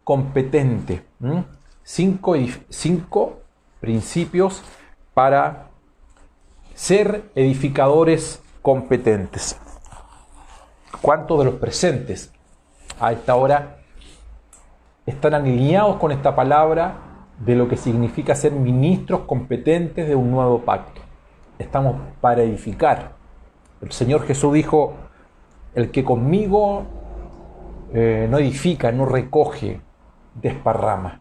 competente. Cinco principios para ser edificadores competentes. ¿Cuántos de los presentes a esta hora están alineados con esta palabra de lo que significa ser ministros competentes de un nuevo pacto? Estamos para edificar. El Señor Jesús dijo: el que conmigo no edifica, no recoge, desparrama.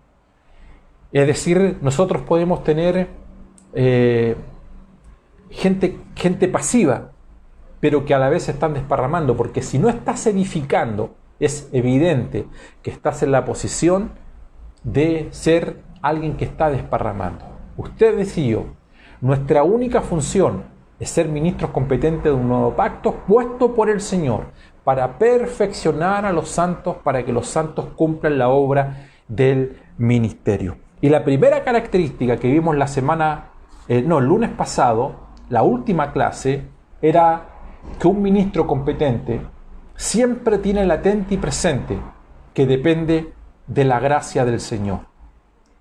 Es decir, nosotros podemos tener gente pasiva, pero que a la vez están desparramando, porque si no estás edificando, es evidente que estás en la posición de ser alguien que está desparramando. Ustedes y yo, nuestra única función es ser ministros competentes de un nuevo pacto puesto por el Señor para perfeccionar a los santos, para que los santos cumplan la obra del ministerio. Y la primera característica que vimos el lunes pasado, la última clase, era que un ministro competente siempre tiene latente y presente que depende de la gracia del Señor.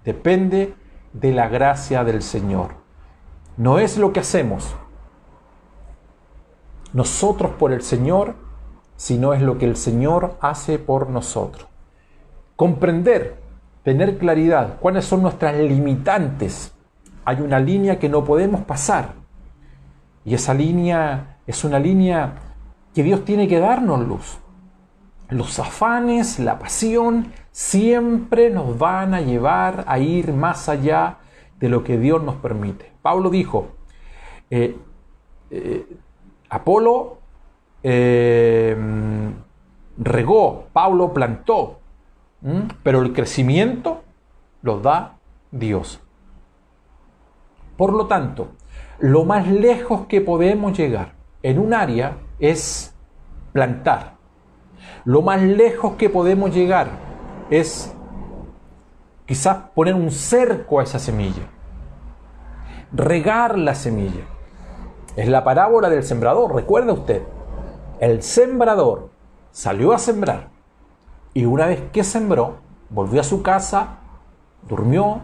Depende de la gracia del Señor. No es lo que hacemos nosotros por el Señor, sino es lo que el Señor hace por nosotros. Comprender, tener claridad, cuáles son nuestras limitantes. Hay una línea que no podemos pasar. Y esa línea es una línea que Dios tiene que darnos luz. Los afanes, la pasión, siempre nos van a llevar a ir más allá de lo que Dios nos permite. Pablo dijo, Apolo regó, Pablo plantó, pero el crecimiento lo da Dios. Por lo tanto, lo más lejos que podemos llegar en un área es plantar. Lo más lejos que podemos llegar es quizás poner un cerco a esa semilla, regar la semilla. Es la parábola del sembrador, recuerda usted. El sembrador salió a sembrar y una vez que sembró, volvió a su casa, durmió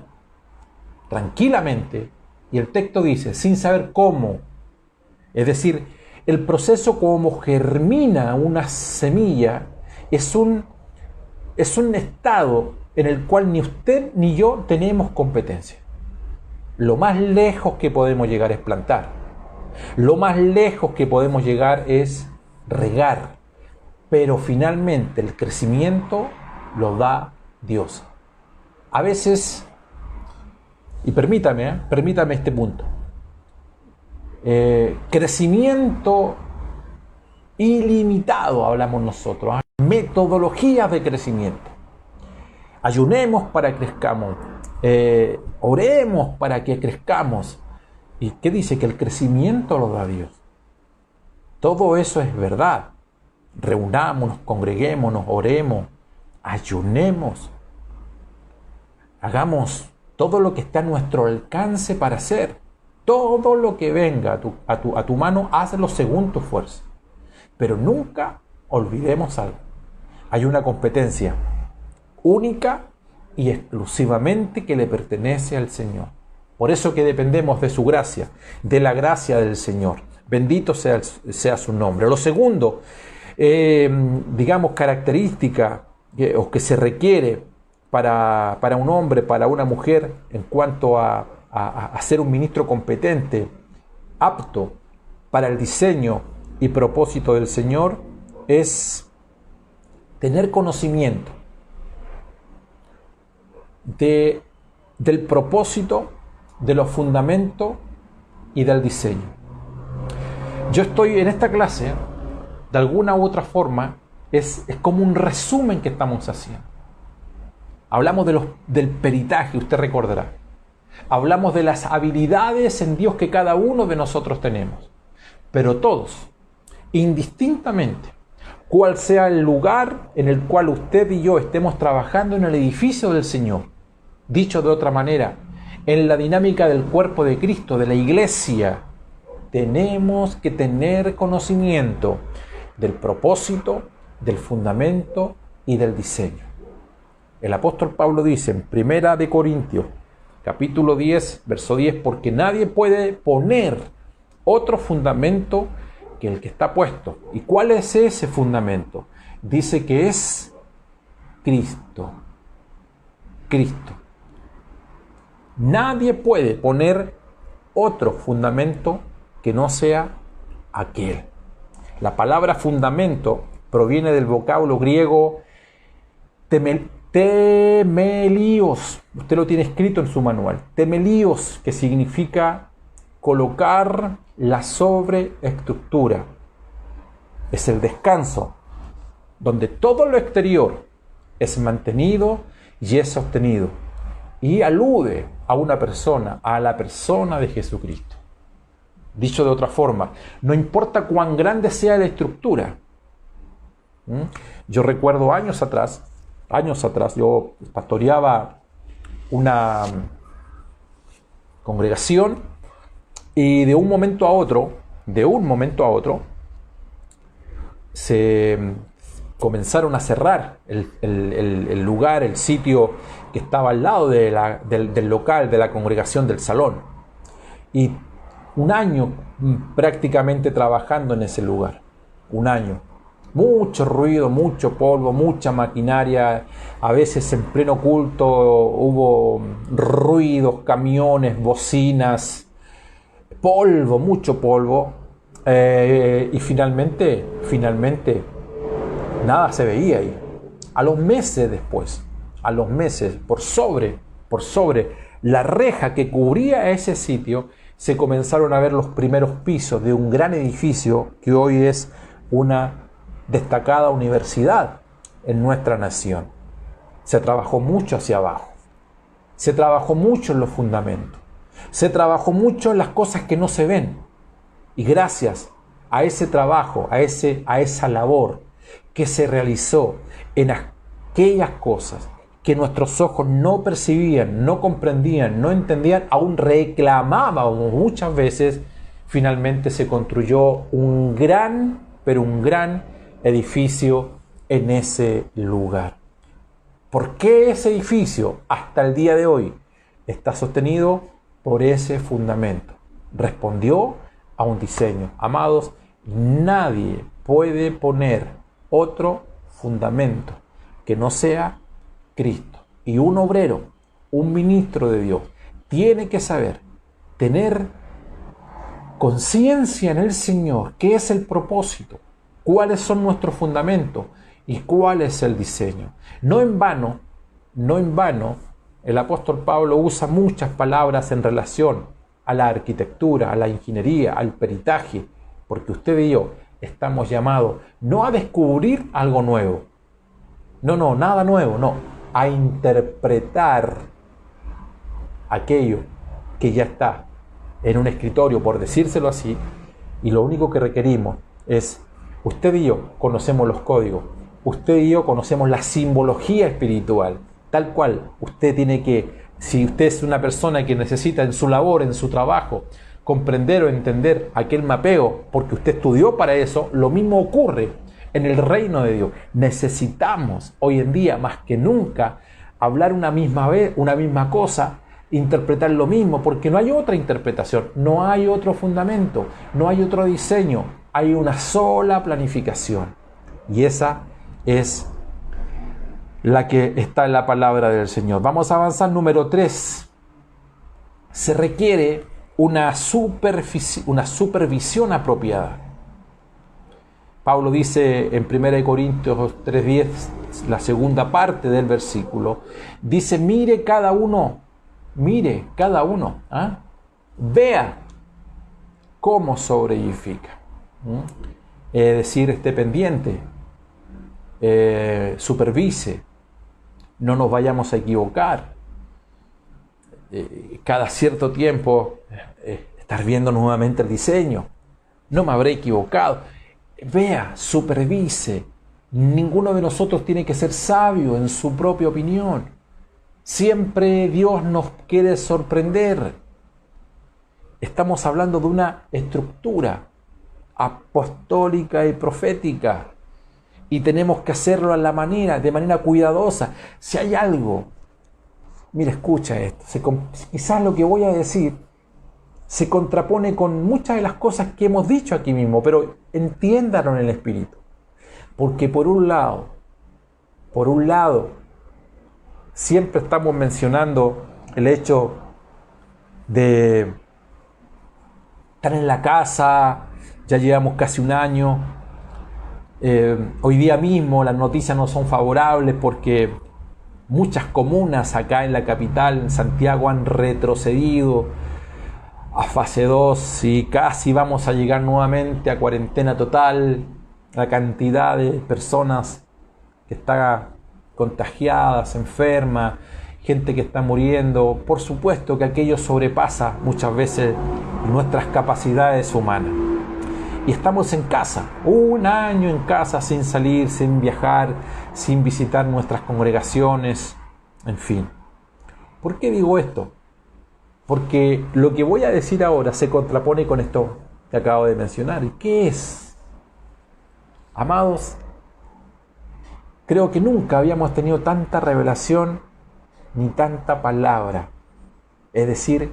tranquilamente y el texto dice, sin saber cómo. Es decir, el proceso como germina una semilla es un estado en el cual ni usted ni yo tenemos competencia. Lo más lejos que podemos llegar es plantar. Lo más lejos que podemos llegar es regar. Pero finalmente el crecimiento lo da Dios. A veces, y permítame este punto, crecimiento ilimitado hablamos nosotros, metodologías de crecimiento. Ayunemos para que crezcamos, oremos para que crezcamos. ¿Y qué dice? Que el crecimiento lo da Dios. Todo eso es verdad. Reunámonos, congreguémonos, oremos, ayunemos, hagamos todo lo que está a nuestro alcance para hacer. Todo lo que venga a tu mano, hazlo según tu fuerza. Pero nunca olvidemos algo. Hay una competencia única y exclusivamente que le pertenece al Señor. Por eso que dependemos de su gracia, de la gracia del Señor. Bendito sea su nombre. Lo segundo, característica o que se requiere para un hombre, para una mujer, en cuanto a ser un ministro competente, apto para el diseño y propósito del Señor, es tener conocimiento del propósito, de los fundamentos y del diseño. Yo estoy en esta clase, de alguna u otra forma, es como un resumen que estamos haciendo. Hablamos del peritaje, usted recordará. Hablamos de las habilidades en Dios que cada uno de nosotros tenemos. Pero todos, indistintamente, cuál sea el lugar en el cual usted y yo estemos trabajando en el edificio del Señor, dicho de otra manera, en la dinámica del cuerpo de Cristo, de la iglesia, tenemos que tener conocimiento del propósito, del fundamento y del diseño. El apóstol Pablo dice en Primera de Corintios, capítulo 10, verso 10, porque nadie puede poner otro fundamento que el que está puesto. ¿Y cuál es ese fundamento? Dice que es Cristo. Cristo. Nadie puede poner otro fundamento que no sea aquel. La palabra fundamento proviene del vocablo griego temelios. Usted lo tiene escrito en su manual. Temelios, que significa colocar la sobreestructura. Es el descanso, donde todo lo exterior es mantenido y es sostenido. Y alude a una persona, a la persona de Jesucristo. Dicho de otra forma, no importa cuán grande sea la estructura. Yo recuerdo años atrás, yo pastoreaba una congregación y de un momento a otro, se comenzaron a cerrar el lugar, el sitio que estaba al lado del local, de la congregación, del salón. Y un año prácticamente trabajando en ese lugar. Un año. Mucho ruido, mucho polvo, mucha maquinaria. A veces en pleno culto hubo ruidos, camiones, bocinas, polvo, mucho polvo. Y finalmente nada se veía ahí. A los meses después, por sobre la reja que cubría ese sitio, se comenzaron a ver los primeros pisos de un gran edificio que hoy es una destacada universidad en nuestra nación. Se trabajó mucho hacia abajo. Se trabajó mucho en los fundamentos. Se trabajó mucho en las cosas que no se ven. Y gracias a ese trabajo, a esa labor que se realizó en aquellas cosas que nuestros ojos no percibían, no comprendían, no entendían, aún reclamábamos muchas veces, finalmente se construyó un gran edificio en ese lugar. ¿Por qué ese edificio hasta el día de hoy está sostenido por ese fundamento? Respondió a un diseño. Amados, nadie puede poner otro fundamento que no sea Cristo. Y un obrero, un ministro de Dios, tiene que saber, tener conciencia en el Señor, qué es el propósito, cuáles son nuestros fundamentos y cuál es el diseño. No en vano, el apóstol Pablo usa muchas palabras en relación a la arquitectura, a la ingeniería, al peritaje, porque usted y yo estamos llamados no a descubrir algo nuevo, nada nuevo, a interpretar aquello que ya está en un escritorio, por decírselo así, y lo único que requerimos es, usted y yo conocemos los códigos, usted y yo conocemos la simbología espiritual, tal cual usted tiene que, si usted es una persona que necesita en su labor, en su trabajo, comprender o entender aquel mapeo, porque usted estudió para eso, lo mismo ocurre en el reino de Dios. Necesitamos hoy en día más que nunca hablar una misma cosa, interpretar lo mismo, porque no hay otra interpretación, no hay otro fundamento, no hay otro diseño, hay una sola planificación. Y esa es la que está en la palabra del Señor. Vamos a avanzar. Número 3. Se requiere una supervisión apropiada. Pablo dice en 1 Corintios 3:10, la segunda parte del versículo, dice, mire cada uno, vea cómo sobreedifica. Es decir, esté pendiente, supervise, no nos vayamos a equivocar. Cada cierto tiempo estar viendo nuevamente el diseño, no me habré equivocado. Vea, supervise. Ninguno de nosotros tiene que ser sabio en su propia opinión. Siempre Dios nos quiere sorprender. Estamos hablando de una estructura apostólica y profética y tenemos que hacerlo de manera cuidadosa. Si hay algo, mira, escucha esto, quizás lo que voy a decir se contrapone con muchas de las cosas que hemos dicho aquí mismo, pero entiéndanlo en el espíritu. Porque por un lado, siempre estamos mencionando el hecho de estar en la casa, ya llevamos casi un año. Hoy día mismo las noticias no son favorables porque muchas comunas acá en la capital, en Santiago, han retrocedido a fase 2 y casi vamos a llegar nuevamente a cuarentena total. La cantidad de personas que están contagiadas, enfermas, gente que está muriendo, por supuesto que aquello sobrepasa muchas veces nuestras capacidades humanas. Y estamos en casa, un año en casa, sin salir, sin viajar, sin visitar nuestras congregaciones, en fin. ¿Por qué digo esto? Porque lo que voy a decir ahora se contrapone con esto que acabo de mencionar. ¿Y qué es? Amados, creo que nunca habíamos tenido tanta revelación ni tanta palabra. Es decir,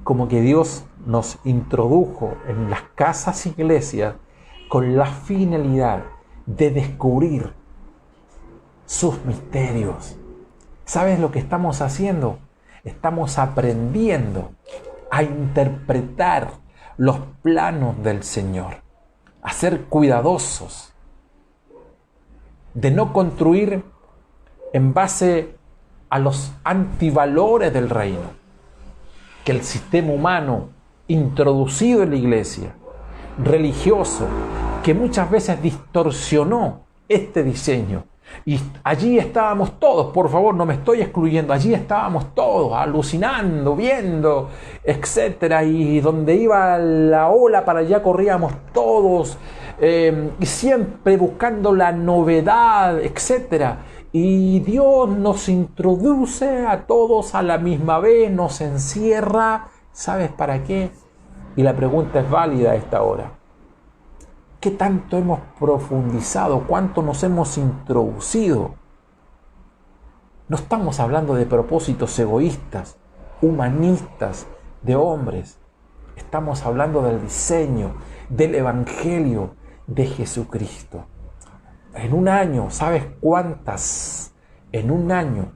como que Dios nos introdujo en las casas iglesias con la finalidad de descubrir sus misterios. ¿Sabes lo que estamos haciendo? Estamos aprendiendo a interpretar los planos del Señor, a ser cuidadosos, de no construir en base a los antivalores del reino, que el sistema humano introducido en la iglesia, religioso, que muchas veces distorsionó este diseño. Y allí estábamos todos, por favor, no me estoy excluyendo, allí estábamos todos alucinando, viendo, etcétera, y donde iba la ola para allá corríamos todos, y siempre buscando la novedad, etcétera. Y Dios nos introduce a todos a la misma vez, nos encierra, ¿sabes para qué? Y la pregunta es válida a esta hora. ¿Qué tanto hemos profundizado? ¿Cuánto nos hemos introducido? No estamos hablando de propósitos egoístas, humanistas, de hombres. Estamos hablando del diseño, del Evangelio de Jesucristo. En un año, ¿sabes cuántas? En un año,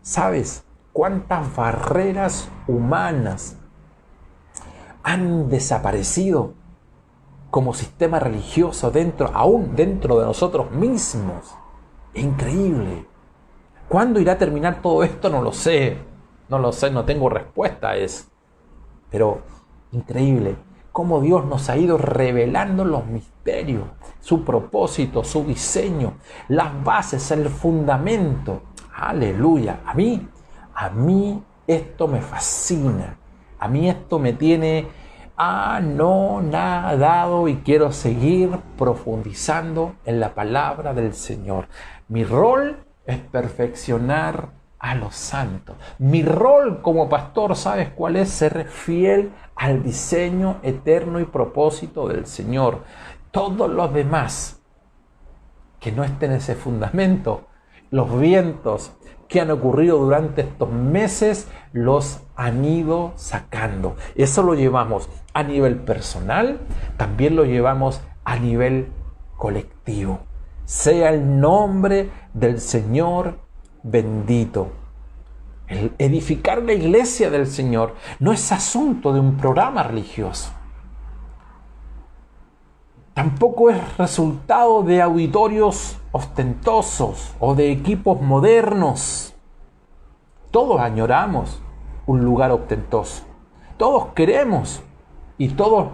¿sabes cuántas barreras humanas han desaparecido como sistema religioso aún dentro de nosotros mismos? Increíble. ¿Cuándo irá a terminar todo esto? No lo sé, no tengo respuesta a eso. Pero increíble cómo Dios nos ha ido revelando los misterios, su propósito, su diseño, las bases, el fundamento. Aleluya. A mí esto me fascina. A mí esto me tiene anonadado y quiero seguir profundizando en la palabra del Señor. Mi rol es perfeccionar a los santos. Mi rol como pastor, ¿sabes cuál es? Ser fiel al diseño eterno y propósito del Señor. Todos los demás que no estén en ese fundamento, los vientos que han ocurrido durante estos meses los han ido sacando. Eso lo llevamos a nivel personal, también lo llevamos a nivel colectivo. Sea el nombre del Señor bendito. El edificar la iglesia del Señor no es asunto de un programa religioso. Tampoco es resultado de auditorios ostentosos o de equipos modernos. Todos añoramos un lugar ostentoso. Todos queremos y todos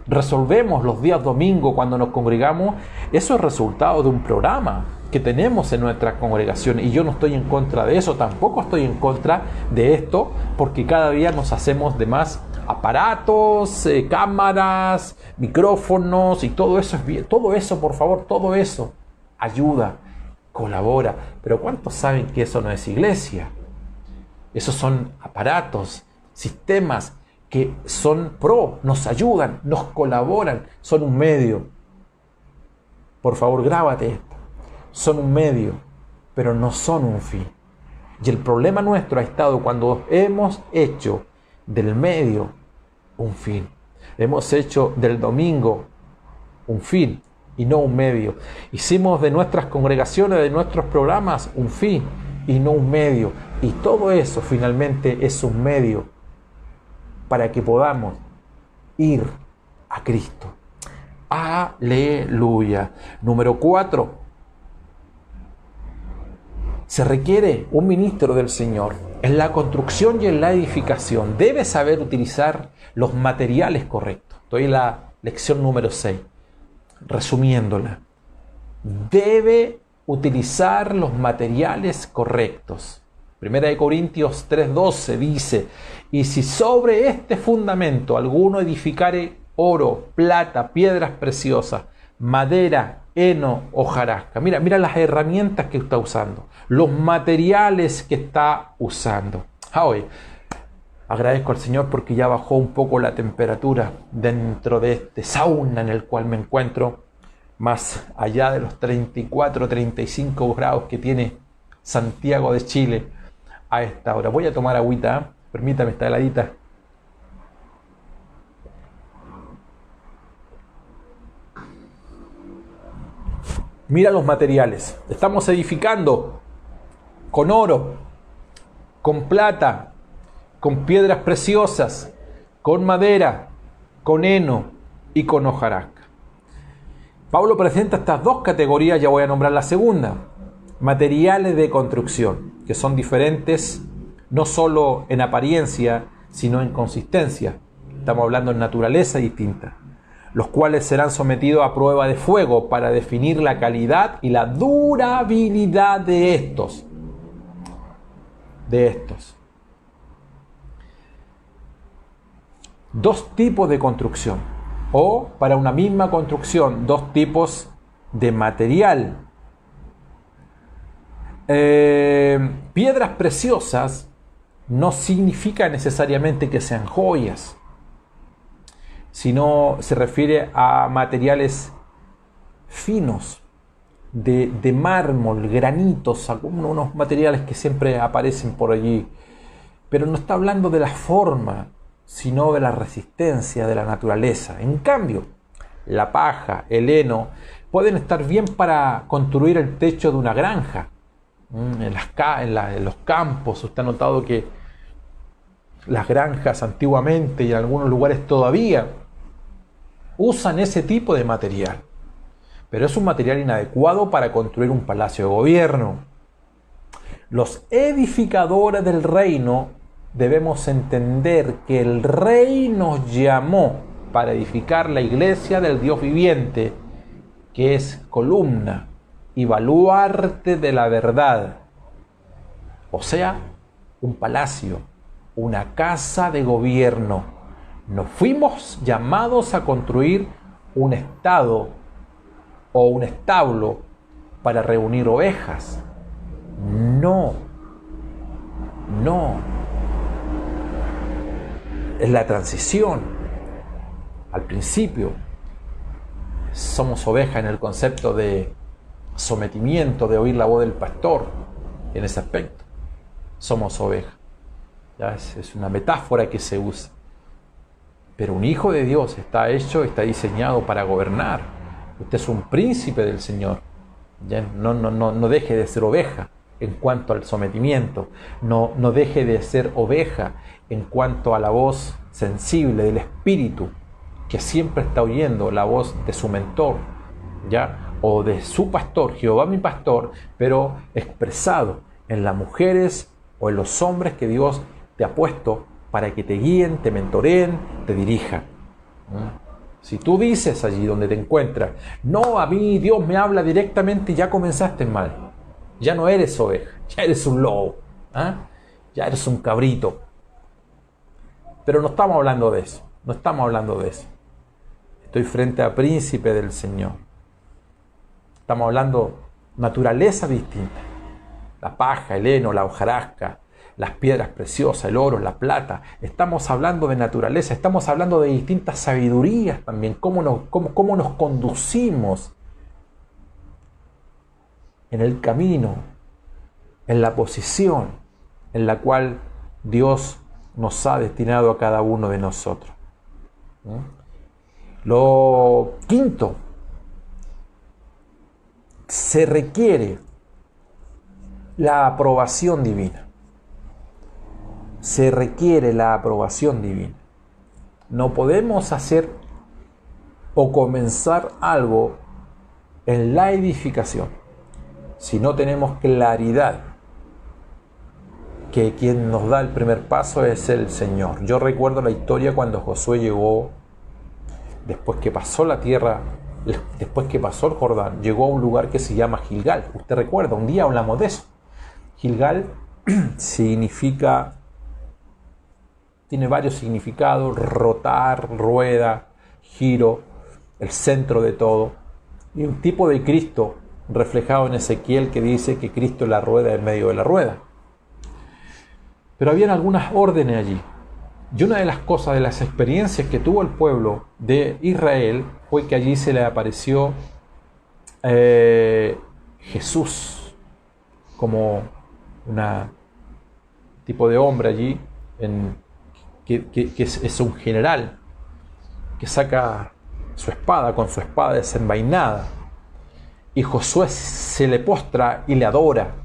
resolvemos los días domingo cuando nos congregamos. Eso es resultado de un programa que tenemos en nuestra congregación. Y yo no estoy en contra de eso, tampoco estoy en contra de esto, porque cada día nos hacemos de más aparatos, cámaras, micrófonos y todo eso es bien. Todo eso, por favor, todo eso ayuda, colabora. Pero ¿cuántos saben que eso no es iglesia? Esos son aparatos, sistemas que son nos ayudan, nos colaboran, son un medio. Por favor, grábate esto. son un medio, pero no son un fin. Y el problema nuestro ha estado cuando hemos hecho del medio un fin. Hemos hecho del domingo un fin y no un medio. Hicimos de nuestras congregaciones, de nuestros programas, un fin y no un medio. Y todo eso finalmente es un medio para que podamos ir a Cristo. Aleluya. Número 4. Se requiere un ministro del Señor. En la construcción y en la edificación debe saber utilizar los materiales correctos. Estoy en la lección número 6. Resumiéndola. Debe utilizar los materiales correctos. Primera de Corintios 3:12 dice: y si sobre este fundamento alguno edificare oro, plata, piedras preciosas, madera, heno, hojarasca. Mira las herramientas que está usando, los materiales que está usando. Hoy agradezco al Señor porque ya bajó un poco la temperatura dentro de este sauna en el cual me encuentro, más allá de los 34, 35 grados que tiene Santiago de Chile a esta hora. Voy a tomar agüita, permítame, está heladita. Mira los materiales. Estamos edificando con oro, con plata, con piedras preciosas, con madera, con heno y con hojarasca. Pablo presenta estas dos categorías, ya voy a nombrar la segunda. Materiales de construcción, que son diferentes no solo en apariencia, sino en consistencia. Estamos hablando en naturaleza distinta, los cuales serán sometidos a prueba de fuego para definir la calidad y la durabilidad de estos. Dos tipos de construcción, o para una misma construcción, dos tipos de material. Piedras preciosas no significa necesariamente que sean joyas, sino se refiere a materiales finos, de mármol, granitos, unos materiales que siempre aparecen por allí. Pero no está hablando de la forma, sino de la resistencia de la naturaleza. En cambio, la paja, el heno, pueden estar bien para construir el techo de una granja. En los campos, usted ha notado que las granjas antiguamente y en algunos lugares todavía usan ese tipo de material, pero es un material inadecuado para construir un palacio de gobierno. Los edificadores del reino debemos entender que el rey nos llamó para edificar la iglesia del Dios viviente, que es columna y baluarte de la verdad, o sea, un palacio, una casa de gobierno. No fuimos llamados a construir un estado o un establo para reunir ovejas. No. Es la transición. Al principio somos ovejas en el concepto de sometimiento, de oír la voz del pastor. En ese aspecto somos ovejas. Ya es una metáfora que se usa. Pero un hijo de Dios está diseñado para gobernar. Usted es un príncipe del Señor. ¿Ya? No deje de ser oveja en cuanto al sometimiento. No deje de ser oveja en cuanto a la voz sensible del Espíritu, que siempre está oyendo la voz de su mentor, ¿ya? O de su pastor, Jehová mi pastor, pero expresado en las mujeres o en los hombres que Dios te ha puesto para que te guíen, te mentoreen, te dirijan. Si tú dices allí donde te encuentras, no, a mí Dios me habla directamente, ya comenzaste mal. Ya no eres oveja, ya eres un lobo, ya eres un cabrito. Pero no estamos hablando de eso, Estoy frente a príncipe del Señor. Estamos hablando naturaleza distinta. La paja, el heno, la hojarasca, las piedras preciosas, el oro, la plata. Estamos hablando de naturaleza, estamos hablando de distintas sabidurías también, cómo nos conducimos en el camino, en la posición en la cual Dios nos ha destinado a cada uno de nosotros. Lo quinto, se requiere la aprobación divina. Se requiere la aprobación divina. No podemos hacer o comenzar algo en la edificación si no tenemos claridad que quien nos da el primer paso es el Señor. Yo recuerdo la historia cuando Josué llegó, después que pasó la tierra, después que pasó el Jordán, llegó a un lugar que se llama Gilgal. Usted recuerda, un día hablamos de eso. Gilgal significa, tiene varios significados: rotar, rueda, giro, el centro de todo. Y un tipo de Cristo reflejado en Ezequiel, que dice que Cristo es la rueda en medio de la rueda. Pero habían algunas órdenes allí. Y una de las cosas, de las experiencias que tuvo el pueblo de Israel, fue que allí se le apareció Jesús como un tipo de hombre allí, que es un general, que saca su espada, con su espada desenvainada. Y Josué se le postra y le adora.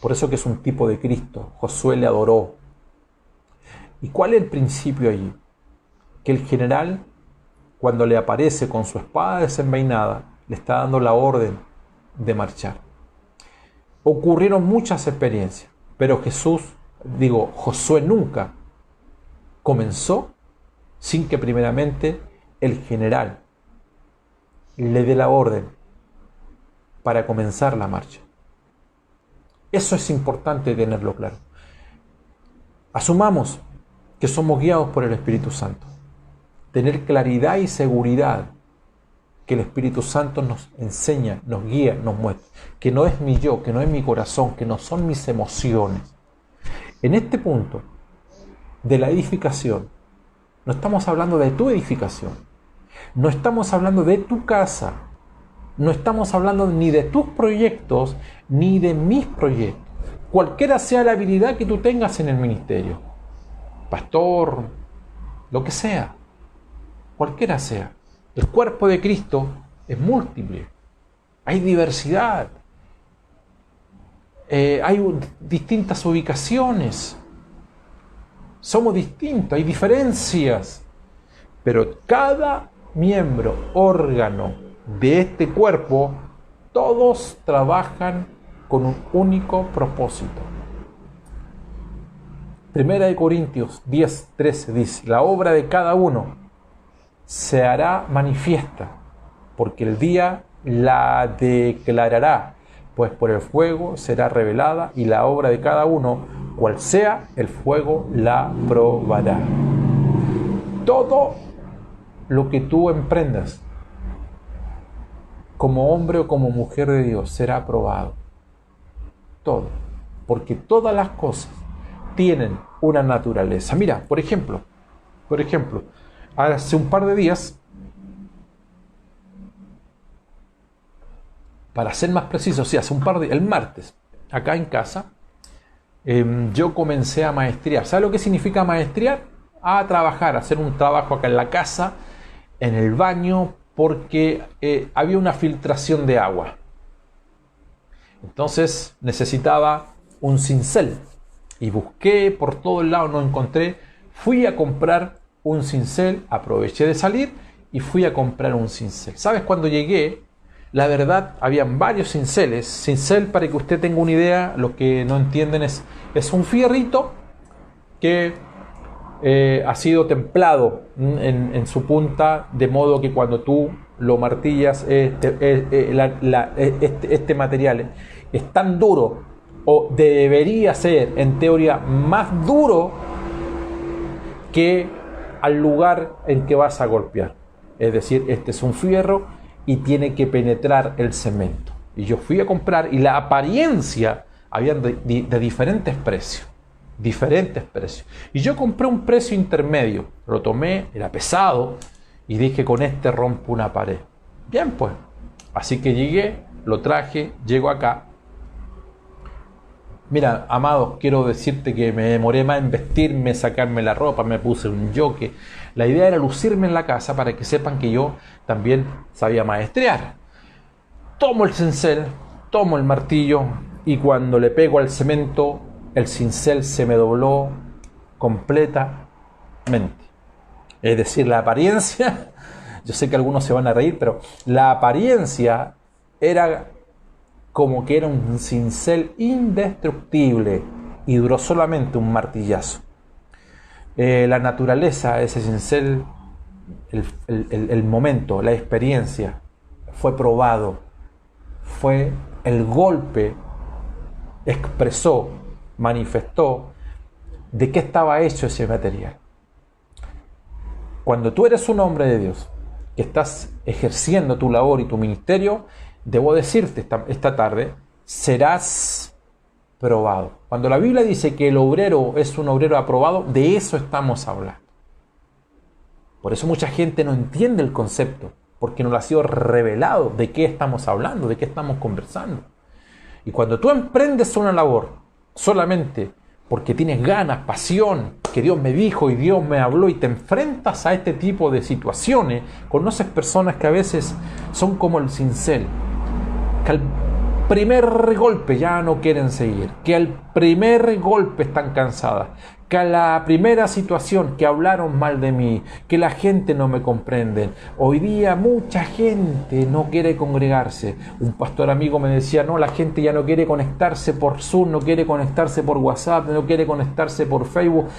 Por eso que es un tipo de Cristo. Josué le adoró. ¿Y cuál es el principio allí? Que el general, cuando le aparece con su espada desenvainada, le está dando la orden de marchar. Ocurrieron muchas experiencias, pero Josué nunca comenzó sin que primeramente el general le dé la orden para comenzar la marcha. Eso es importante tenerlo claro. Asumamos que somos guiados por el Espíritu Santo. Tener claridad y seguridad que el Espíritu Santo nos enseña, nos guía, nos muestra. Que no es mi yo, que no es mi corazón, que no son mis emociones. En este punto de la edificación, no estamos hablando de tu edificación. No estamos hablando de tu casa. No estamos hablando ni de tus proyectos, ni de mis proyectos. Cualquiera sea la habilidad que tú tengas en el ministerio. Pastor, lo que sea. Cualquiera sea. El cuerpo de Cristo es múltiple. Hay diversidad. Hay distintas ubicaciones. Somos distintos, hay diferencias. Pero cada miembro, órgano de este cuerpo, todos trabajan con un único propósito. 1 Corintios 10:13 dice: la obra de cada uno se hará manifiesta, porque el día la declarará, pues por el fuego será revelada, y la obra de cada uno, cual sea, el fuego la probará. Todo lo que tú emprendas como hombre o como mujer de Dios será probado. Todo. Porque todas las cosas tienen una naturaleza. Mira, por ejemplo, hace un par de días, para ser más preciso, el martes, acá en casa, yo comencé a maestrear. ¿Sabes lo que significa maestrear? A trabajar, a hacer un trabajo acá en la casa, en el baño, porque había una filtración de agua. Entonces necesitaba un cincel. Y busqué por todos lados, no encontré. Fui a comprar un cincel, aproveché de salir y fui a comprar un cincel. ¿Sabes? Cuando llegué, la verdad, habían varios cinceles. Cincel, para que usted tenga una idea, lo que no entienden es un fierrito que ha sido templado en su punta, de modo que cuando tú lo martillas, este material es tan duro, o debería ser, en teoría, más duro que al lugar en que vas a golpear. Es decir, este es un fierro y tiene que penetrar el cemento. Y yo fui a comprar, y la apariencia habían de diferentes precios. Y yo compré un precio intermedio. Lo tomé, era pesado, y dije: con este rompo una pared. Bien, pues. Así que llegué, lo traje, llego acá. Mira, amados, quiero decirte que me demoré más en vestirme, sacarme la ropa, me puse un jockey. La idea era lucirme en la casa para que sepan que yo también sabía maestrear. Tomo el cincel, tomo el martillo y cuando le pego al cemento, el cincel se me dobló completamente. Es decir, la apariencia, yo sé que algunos se van a reír, pero la apariencia era como que era un cincel indestructible y duró solamente un martillazo. La naturaleza, ese cincel, el momento, la experiencia, fue probado, fue el golpe, expresó, manifestó de qué estaba hecho ese material. Cuando tú eres un hombre de Dios, que estás ejerciendo tu labor y tu ministerio, debo decirte esta tarde, serás probado. Cuando la Biblia dice que el obrero es un obrero aprobado, de eso estamos hablando. Por eso mucha gente no entiende el concepto, porque no le ha sido revelado de qué estamos hablando, de qué estamos conversando. Y cuando tú emprendes una labor solamente porque tienes ganas, pasión, que Dios me dijo y Dios me habló y te enfrentas a este tipo de situaciones, conoces personas que a veces son como el cincel, que al primer golpe ya no quieren seguir, que al primer golpe están cansadas, que a la primera situación que hablaron mal de mí, que la gente no me comprende. Hoy día mucha gente no quiere congregarse. Un pastor amigo me decía, no, la gente ya no quiere conectarse por Zoom, no quiere conectarse por WhatsApp, no quiere conectarse por Facebook.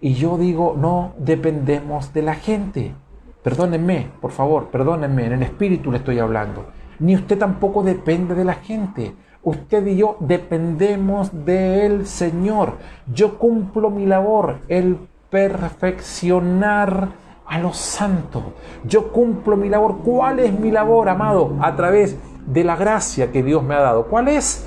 Y yo digo, no dependemos de la gente. Perdónenme, por favor, perdónenme, en el espíritu le estoy hablando. Ni usted tampoco depende de la gente. Usted y yo dependemos del Señor. Yo cumplo mi labor, el perfeccionar a los santos. Yo cumplo mi labor. ¿Cuál es mi labor, amado? A través de la gracia que Dios me ha dado. ¿Cuál es?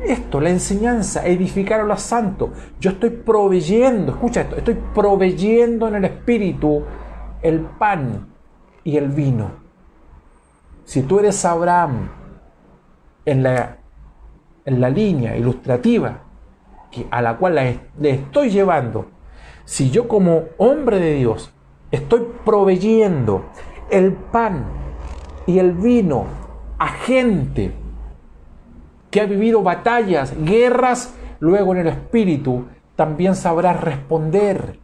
Esto, la enseñanza, edificar a los santos. Yo estoy proveyendo, escucha esto, estoy proveyendo en el Espíritu el pan y el vino. Si tú eres Abraham en la línea ilustrativa a la cual le estoy llevando, si yo como hombre de Dios estoy proveyendo el pan y el vino a gente que ha vivido batallas, guerras, luego en el espíritu también sabrás responder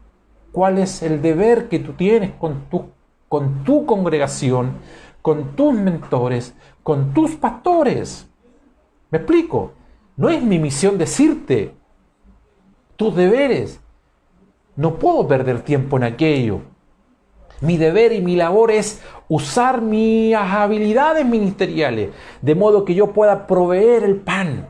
cuál es el deber que tú tienes con tu congregación, con tus mentores, con tus pastores. ¿Me explico? No es mi misión decirte tus deberes. No puedo perder tiempo en aquello. Mi deber y mi labor es usar mis habilidades ministeriales, de modo que yo pueda proveer el pan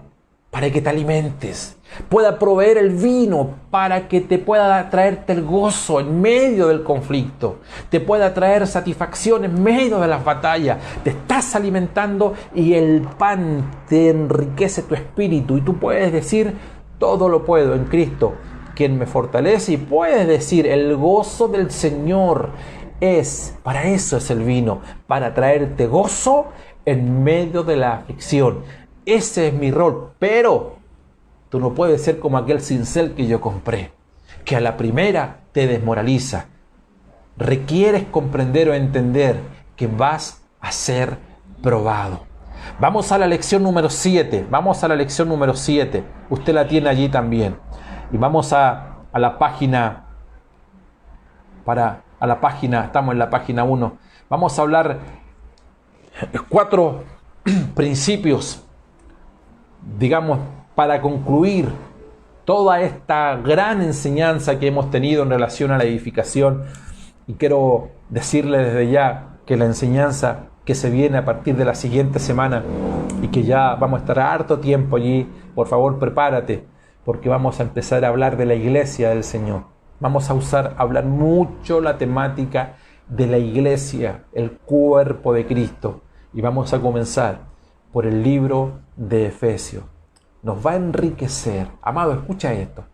para que te alimentes, pueda proveer el vino para que te pueda traerte el gozo en medio del conflicto, te pueda traer satisfacción en medio de las batallas. Te estás alimentando y el pan te enriquece tu espíritu y tú puedes decir, todo lo puedo en Cristo, quien me fortalece, y puedes decir, el gozo del Señor para eso es el vino, para traerte gozo en medio de la aflicción. Ese es mi rol, pero tú no puedes ser como aquel cincel que yo compré, que a la primera te desmoraliza. Requieres comprender o entender que vas a ser probado. Vamos a la lección número 7. Vamos a la lección número 7. Usted la tiene allí también. Y vamos a la página, estamos en la página 1. Vamos a hablar 4 principios, digamos, para concluir toda esta gran enseñanza que hemos tenido en relación a la edificación. Y quiero decirle desde ya que la enseñanza que se viene a partir de la siguiente semana y que ya vamos a estar harto tiempo allí, por favor prepárate, porque vamos a empezar a hablar de la iglesia del Señor. Vamos a hablar mucho la temática de la iglesia, el cuerpo de Cristo. Y vamos a comenzar por el libro de Efesios. Nos va a enriquecer. Amado, escucha esto.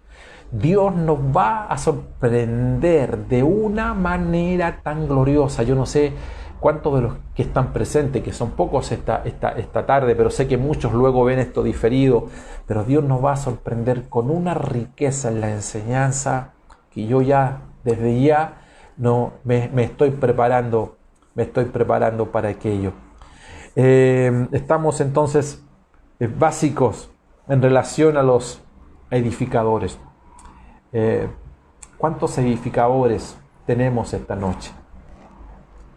Dios nos va a sorprender de una manera tan gloriosa. Yo no sé ¿Cuántos de los que están presentes, que son pocos esta tarde, pero sé que muchos luego ven esto diferido, pero Dios nos va a sorprender con una riqueza en la enseñanza que yo ya, desde ya, no, me estoy preparando para aquello. Estamos entonces básicos en relación a los edificadores. ¿Cuántos edificadores tenemos esta noche?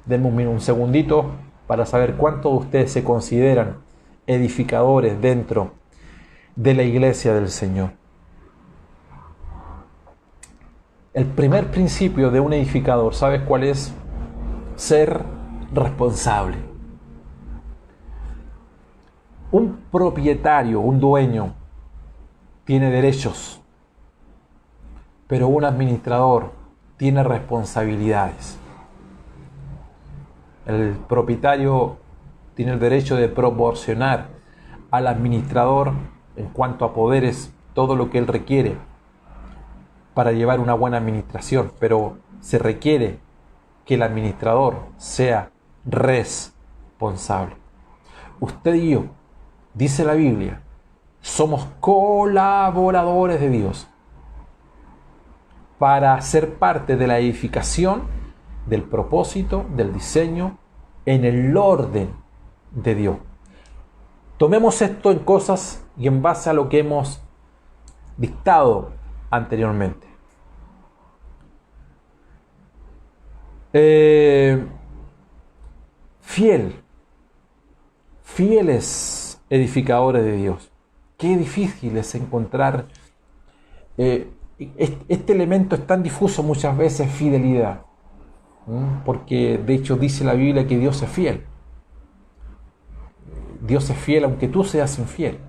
Denme un segundito para saber cuántos de ustedes se consideran edificadores dentro de la iglesia del Señor. El primer principio de un edificador, ¿sabes cuál es? Ser responsable. Un propietario, un dueño, tiene derechos, pero un administrador tiene responsabilidades. El propietario tiene el derecho de proporcionar al administrador, en cuanto a poderes, todo lo que él requiere para llevar una buena administración, pero se requiere que el administrador sea responsable. Usted y yo, dice la Biblia, somos colaboradores de Dios para ser parte de la edificación, del propósito, del diseño, en el orden de Dios. Tomemos esto en cosas y en base a lo que hemos dictado anteriormente. Fieles edificadores de Dios. Qué difícil es encontrar este elemento es tan difuso muchas veces, fidelidad. Porque de hecho dice la Biblia que Dios es fiel. Dios es fiel aunque tú seas infiel.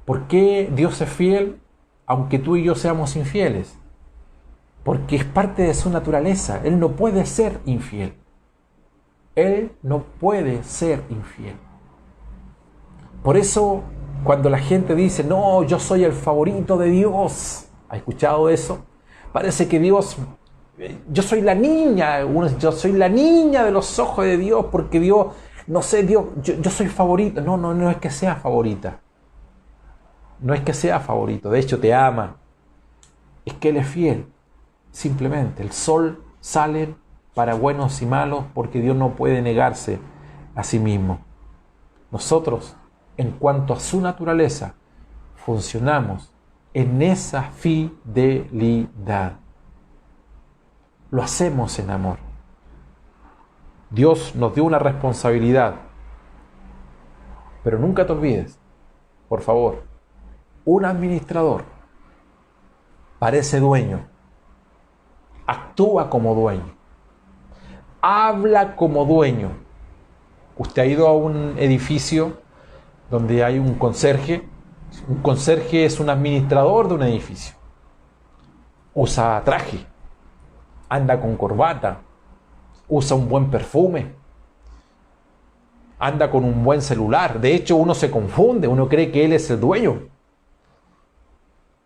¿Por qué Dios es fiel aunque tú y yo seamos infieles? Porque es parte de su naturaleza. Él no puede ser infiel. Él no puede ser infiel. Por eso, cuando la gente dice, no, yo soy el favorito de Dios, ¿ha escuchado eso? Parece que Dios, yo soy la niña de los ojos de Dios, porque Dios, no sé, Dios, yo soy favorito. No es que sea favorita. No es que sea favorito, de hecho te ama. Es que Él es fiel. Simplemente, el sol sale para buenos y malos porque Dios no puede negarse a sí mismo. Nosotros, en cuanto a su naturaleza, funcionamos en esa fidelidad. Lo hacemos en amor. Dios nos dio una responsabilidad. Pero nunca te olvides, por favor, un administrador parece dueño, actúa como dueño, habla como dueño. Usted ha ido a un edificio donde hay un conserje. Un conserje es un administrador de un edificio. Usa traje, anda con corbata, usa un buen perfume, anda con un buen celular. De hecho, uno se confunde, uno cree que él es el dueño.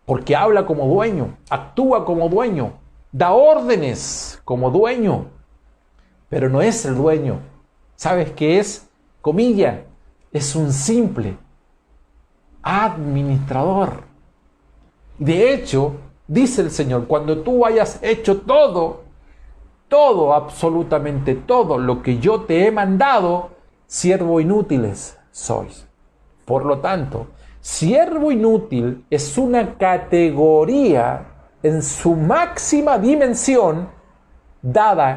Porque habla como dueño, actúa como dueño, da órdenes como dueño, pero no es el dueño. ¿Sabes qué es? Comilla, es un simple administrador. De hecho, dice el Señor, cuando tú hayas hecho todo, absolutamente todo lo que yo te he mandado, siervo inútiles sois. Por lo tanto, siervo inútil es una categoría en su máxima dimensión,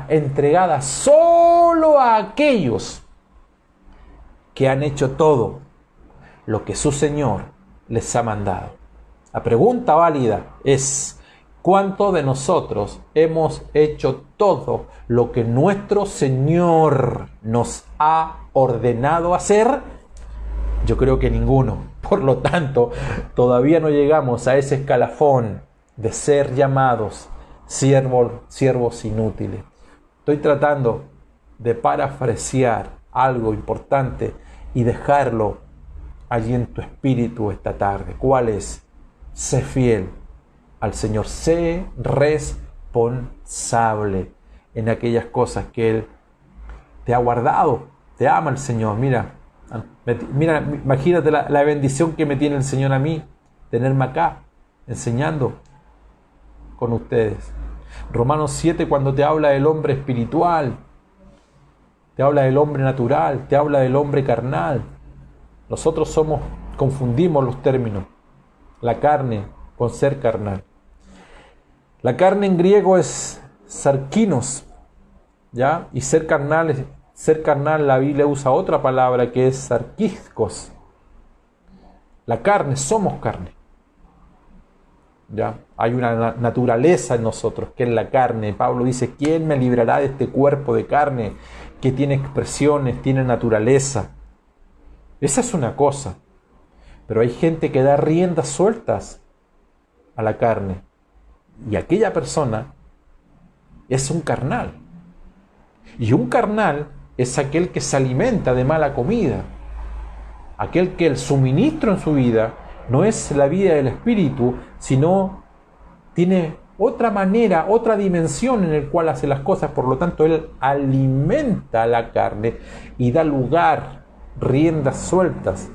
entregada solo a aquellos que han hecho todo lo que su Señor les ha mandado. La pregunta válida es: ¿cuántos de nosotros hemos hecho todo lo que nuestro Señor nos ha ordenado hacer? Yo creo que ninguno. Por lo tanto, todavía no llegamos a ese escalafón de ser llamados siervos inútiles. Estoy tratando de parafrasear algo importante y dejarlo allí en tu espíritu esta tarde. ¿Cuál es? Sé fiel al Señor, sé responsable en aquellas cosas que Él te ha guardado. Te ama el Señor. Mira, imagínate la bendición que me tiene el Señor a mí, tenerme acá, enseñando con ustedes. Romanos 7, cuando te habla del hombre espiritual, te habla del hombre natural, te habla del hombre carnal. Nosotros confundimos los términos, la carne con ser carnal. La carne en griego es sarkinos, ¿ya? Y ser carnal, la Biblia usa otra palabra que es sarkiscos. La carne, somos carne, ¿ya? Hay una naturaleza en nosotros que es la carne. Pablo dice, ¿quién me librará de este cuerpo de carne que tiene expresiones, tiene naturaleza? Esa es una cosa. Pero hay gente que da riendas sueltas a la carne. Y aquella persona es un carnal. Y un carnal es aquel que se alimenta de mala comida. Aquel que el suministro en su vida no es la vida del espíritu, sino tiene otra manera, otra dimensión en el cual hace las cosas. Por lo tanto, él alimenta la carne y da lugar, riendas sueltas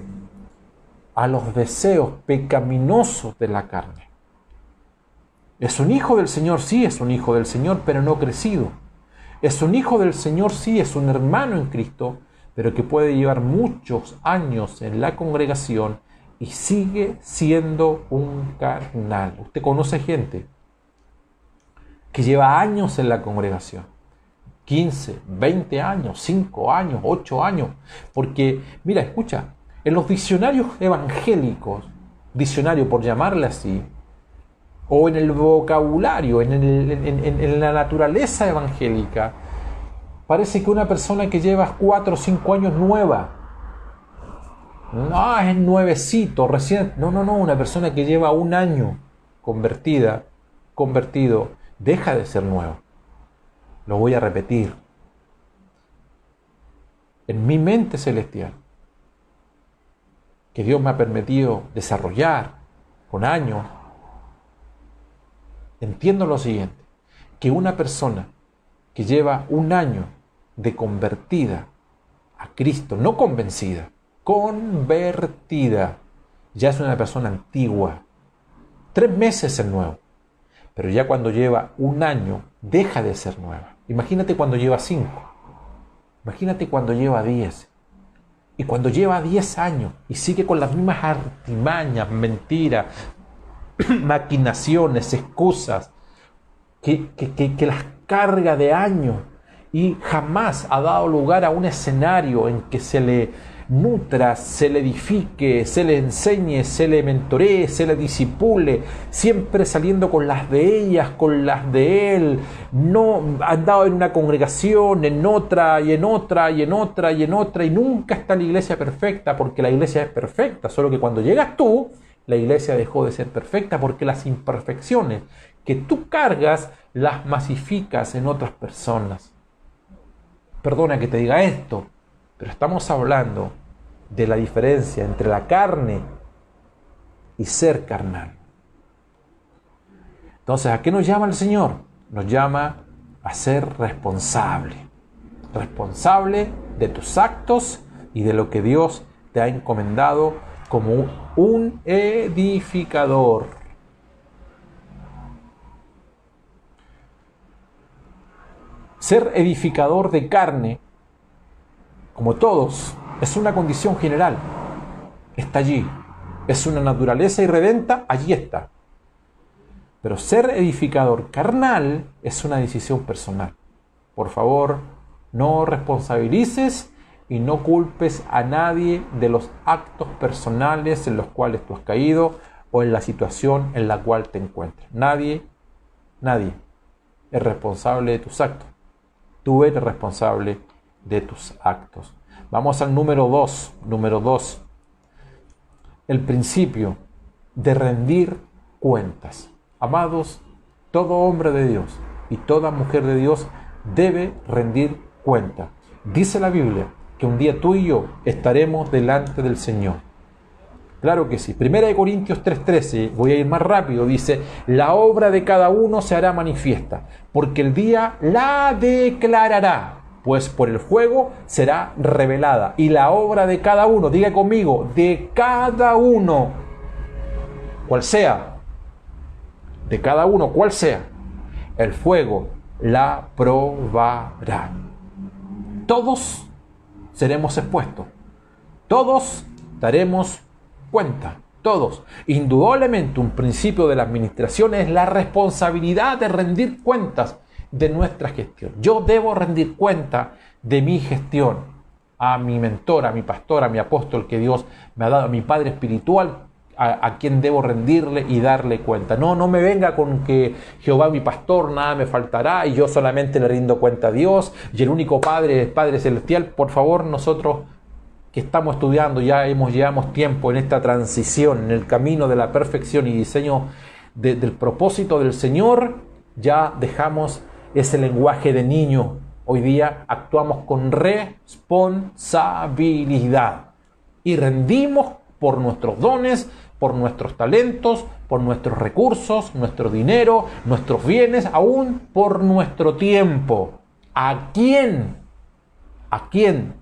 a los deseos pecaminosos de la carne. ¿Es un hijo del Señor? Sí, es un hijo del Señor, pero no crecido. Es un hijo del Señor, sí, es un hermano en Cristo, pero que puede llevar muchos años en la congregación y sigue siendo un carnal. Usted conoce gente que lleva años en la congregación, 15, 20 años, 5 años, 8 años, porque, mira, escucha, en los diccionarios evangélicos, diccionario por llamarle así, o en el vocabulario, en la naturaleza evangélica, parece que una persona que lleva 4 o 5 años nueva, es nuevecito, recién, no, una persona que lleva 1 año convertido, deja de ser nuevo. Lo voy a repetir. En mi mente celestial, que Dios me ha permitido desarrollar con años, entiendo lo siguiente, que una persona que lleva 1 año de convertida a Cristo, no convencida, convertida, ya es una persona antigua. 3 meses es nuevo, pero ya cuando lleva 1 año deja de ser nueva. Imagínate cuando lleva 5, imagínate cuando lleva 10, y cuando lleva 10 años y sigue con las mismas artimañas, mentiras, maquinaciones, excusas, que las carga de años y jamás ha dado lugar a un escenario en que se le nutra, se le edifique, se le enseñe, se le mentoree, se le disipule, siempre saliendo con las de ellas, con las de él, no ha andado en una congregación, en otra, y en otra, y en otra, y en otra, y nunca está la iglesia perfecta, porque la iglesia es perfecta, solo que cuando llegas tú, la iglesia dejó de ser perfecta, porque las imperfecciones que tú cargas, las masificas en otras personas. Perdona que te diga esto, pero estamos hablando de la diferencia entre la carne y ser carnal. Entonces, ¿a qué nos llama el Señor? Nos llama a ser responsable de tus actos y de lo que Dios te ha encomendado como un edificador. Ser edificador de carne, como todos, es una condición general. Está allí. Es una naturaleza irredenta, allí está. Pero ser edificador carnal es una decisión personal. Por favor, no responsabilices y no culpes a nadie de los actos personales en los cuales tú has caído o en la situación en la cual te encuentras. Nadie es responsable de tus actos. Tú eres responsable de tus actos. Vamos al número 2. Número 2. El principio de rendir cuentas. Amados, todo hombre de Dios y toda mujer de Dios debe rendir cuenta. Dice la Biblia que un día tú y yo estaremos delante del Señor. Claro que sí. 1 Corintios 3:13, voy a ir más rápido, dice, la obra de cada uno se hará manifiesta, porque el día la declarará, pues por el fuego será revelada. Y la obra de cada uno, diga conmigo, de cada uno, cual sea, de cada uno, cual sea, el fuego la probará. Todos seremos expuestos, todos daremos cuenta, todos. Indudablemente un principio de la administración es la responsabilidad de rendir cuentas de nuestra gestión. Yo debo rendir cuenta de mi gestión a mi mentor, a mi pastor, a mi apóstol que Dios me ha dado, a mi padre espiritual, a quien debo rendirle y darle cuenta. No me venga con que Jehová mi pastor, nada me faltará y yo solamente le rindo cuenta a Dios y el único Padre es Padre Celestial. Por favor, nosotros que estamos estudiando, llevamos tiempo en esta transición, en el camino de la perfección y diseño del propósito del Señor, ya dejamos ese lenguaje de niño. Hoy día actuamos con responsabilidad y rendimos por nuestros dones, por nuestros talentos, por nuestros recursos, nuestro dinero, nuestros bienes, aún por nuestro tiempo. ¿A quién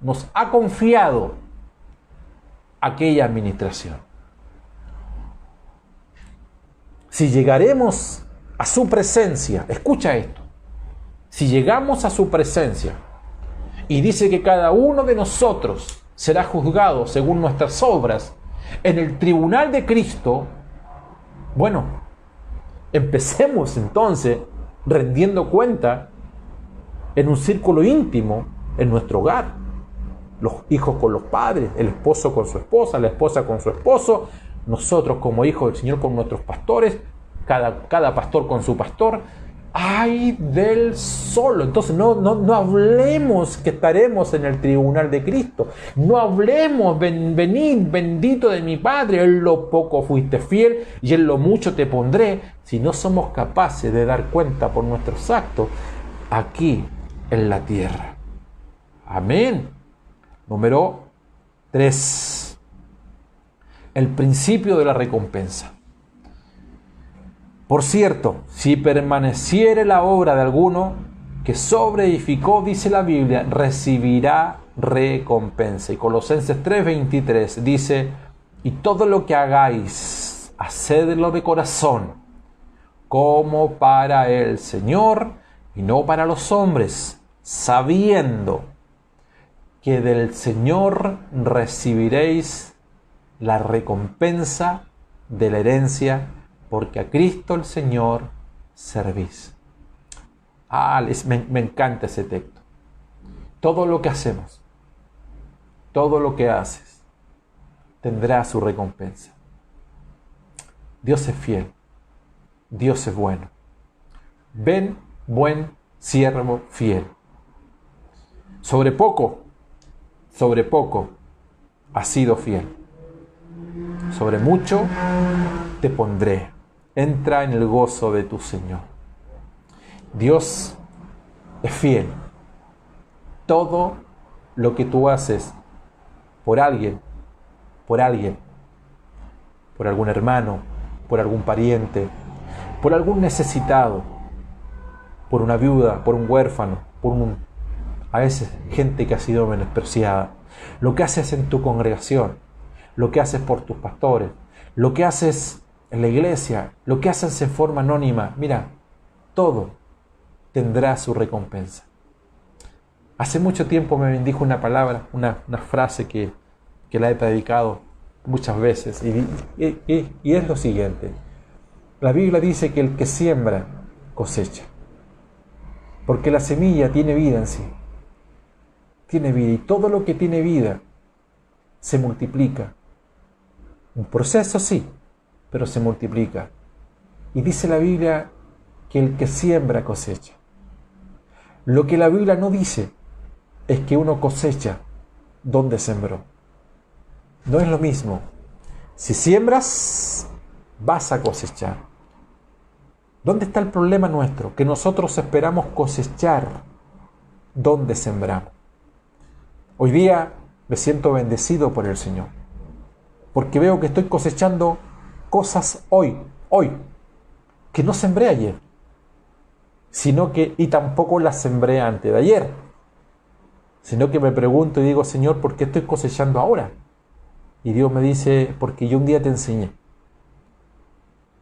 nos ha confiado aquella administración? Si llegaremos a su presencia, escucha esto, si llegamos a su presencia y dice que cada uno de nosotros será juzgado según nuestras obras en el tribunal de Cristo, bueno, empecemos entonces rendiendo cuenta en un círculo íntimo, en nuestro hogar, los hijos con los padres, el esposo con su esposa, la esposa con su esposo, nosotros como hijos del Señor con nuestros pastores, cada pastor con su pastor. ¡Ay del solo! Entonces no hablemos que estaremos en el tribunal de Cristo. No hablemos, venid, bendito de mi Padre, en lo poco fuiste fiel y en lo mucho te pondré. Si no somos capaces de dar cuenta por nuestros actos aquí en la tierra. Amén. Número 3. El principio de la recompensa. Por cierto, si permaneciere la obra de alguno que sobreedificó, dice la Biblia, recibirá recompensa. Y Colosenses 3:23 dice, y todo lo que hagáis, hacedlo de corazón, como para el Señor y no para los hombres, sabiendo que del Señor recibiréis la recompensa de la herencia, porque a Cristo el Señor servís. Me encanta ese texto. Todo lo que hacemos, todo lo que haces, tendrá su recompensa. Dios es fiel, Dios es bueno. Ven, buen siervo fiel. Sobre poco has sido fiel. Sobre mucho te pondré. Entra en el gozo de tu Señor. Dios es fiel. Todo lo que tú haces por alguien, por algún hermano, por algún pariente, por algún necesitado, por una viuda, por un huérfano, a veces gente que ha sido menospreciada, lo que haces en tu congregación, lo que haces por tus pastores, lo que haces en la iglesia, lo que haces en forma anónima, mira, todo tendrá su recompensa. Hace mucho tiempo me bendijo una palabra, una frase que la he predicado muchas veces, y es lo siguiente. La Biblia dice que el que siembra, cosecha. Porque la semilla tiene vida en sí. Tiene vida, y todo lo que tiene vida se multiplica. Un proceso sí, pero se multiplica. Y dice la Biblia que el que siembra cosecha. Lo que la Biblia no dice es que uno cosecha donde sembró. No es lo mismo. Si siembras, vas a cosechar. ¿Dónde está el problema nuestro? Que nosotros esperamos cosechar donde sembramos. Hoy día me siento bendecido por el Señor. porque veo que estoy cosechando cosas hoy, que no sembré ayer, y tampoco las sembré antes de ayer, sino que me pregunto y digo, Señor, ¿por qué estoy cosechando ahora? Y Dios me dice, porque yo un día te enseñé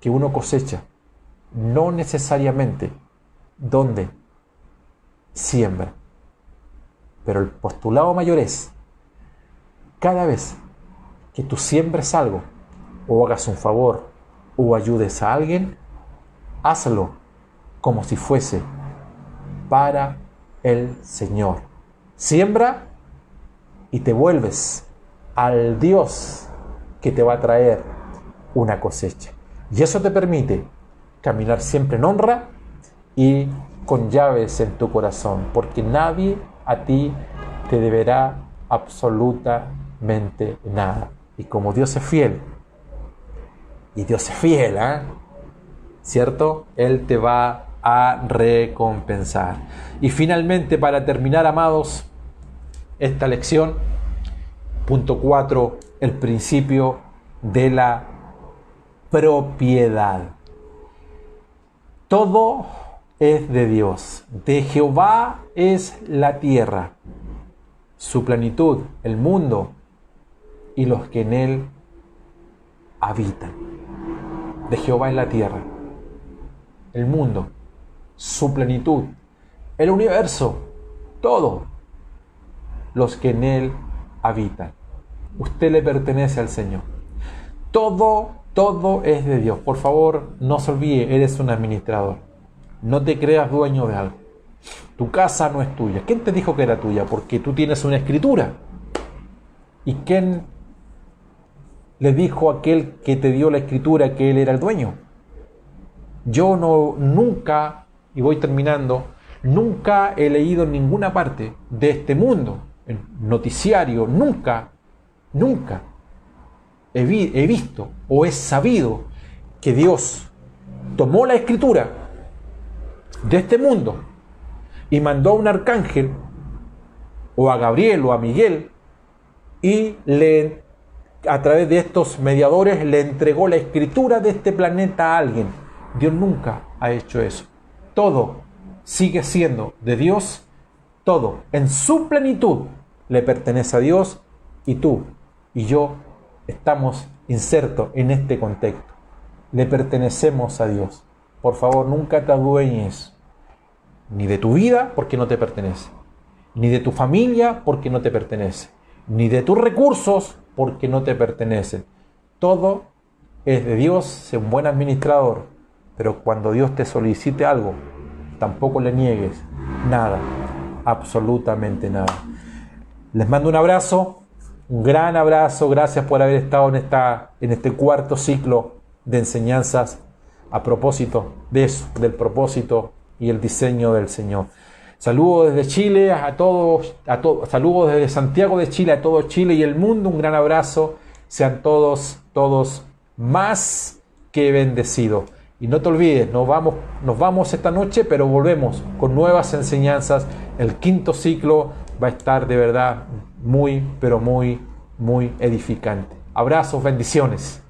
que uno cosecha, no necesariamente donde siembra, pero el postulado mayor es, cada vez que tú siembres algo, o hagas un favor, o ayudes a alguien, hazlo como si fuese para el Señor. Siembra y te vuelves al Dios que te va a traer una cosecha. Y eso te permite caminar siempre en honra y con llaves en tu corazón, porque nadie a ti te deberá absolutamente nada. Y como Dios es fiel, y Dios es fiel, ¿cierto? Él te va a recompensar. Y finalmente, para terminar, amados, esta lección, punto 4, el principio de la propiedad. Todo es de Dios. De Jehová es la tierra, su plenitud, el mundo y los que en él habitan. De Jehová es la tierra, el mundo, su plenitud, el universo, todo, los que en él habitan. Usted le pertenece al Señor. Todo es de Dios. Por favor, no se olvide, eres un administrador. No te creas dueño de algo. Tu casa no es tuya. ¿Quién te dijo que era tuya? Porque tú tienes una escritura. ¿Y quién le dijo a aquel que te dio la escritura que él era el dueño? Yo nunca, y voy terminando, nunca he leído en ninguna parte de este mundo, en noticiario, nunca he visto o he sabido que Dios tomó la escritura de este mundo y mandó a un arcángel o a Gabriel o a Miguel y a través de estos mediadores le entregó la escritura de este planeta a alguien. Dios nunca ha hecho eso. Todo sigue siendo de Dios, todo en su plenitud le pertenece a Dios, y tú y yo estamos insertos en este contexto. Le pertenecemos a Dios. Por favor, nunca te adueñes ni de tu vida porque no te pertenece, ni de tu familia porque no te pertenece, ni de tus recursos porque no te pertenecen. Todo es de Dios, sé un buen administrador, pero cuando Dios te solicite algo, tampoco le niegues nada, absolutamente nada. Les mando un abrazo, un gran abrazo, gracias por haber estado en este cuarto ciclo de enseñanzas a propósito de eso, del propósito y el diseño del Señor. Saludos desde Chile a todos, saludos desde Santiago de Chile a todo Chile y el mundo, un gran abrazo, sean todos más que bendecidos. Y no te olvides, nos vamos esta noche, pero volvemos con nuevas enseñanzas. El quinto ciclo va a estar de verdad muy, pero muy edificante. Abrazos, bendiciones.